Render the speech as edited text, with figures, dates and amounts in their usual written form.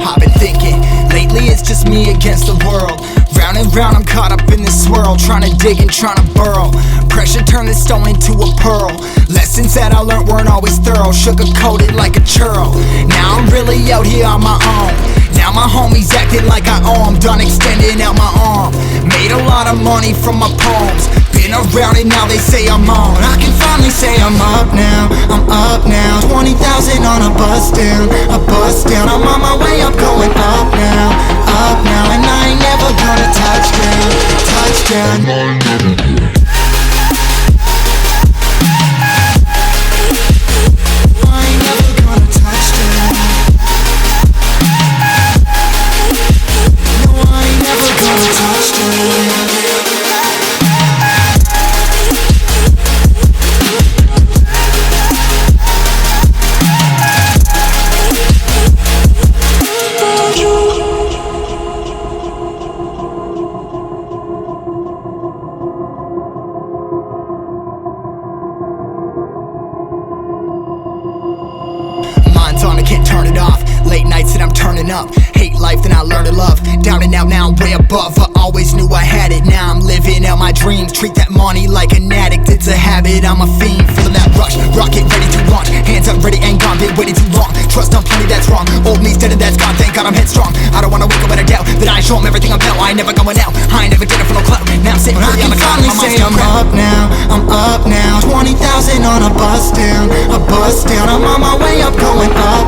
I've been thinking, lately it's just me against the world. Round and round I'm caught up in this swirl, trying to dig and trying to burrow. Pressure turned this stone into a pearl. Lessons that I learned weren't always thorough, sugar-coated like a churl. Now I'm really out here on my own. Now my homies acting like I owe 'em, done extending out my arm. Made a lot of money from my poems, been around it, now they say I'm on. I can finally say I'm up now, I'm up now. 20,000 on a bus down, a bus down. I'm on my way up, going up now, and I ain't never gonna touch down, touchdown. I can't turn it off. Late nights and I'm turning up. Hate life, then I learn to love. Down and out, now I'm way above. I always knew I had it, now I'm living out my dreams. Treat that money like an addict, it's a habit, I'm a fiend. Feeling that rush, rocket ready to launch. Hands up, ready and gone, been waiting too long. Trust on plenty, that's wrong. Old me's dead and that's gone, thank God I'm headstrong. I don't wanna wake up in a doubt that I show 'em everything about. I ain't never going out, I ain't never did it for no clout. Now I'm sitting pretty on the cloud, I'm say I'm up now, I'm up now. 20,000 on a bus down, I'm on my way up, going up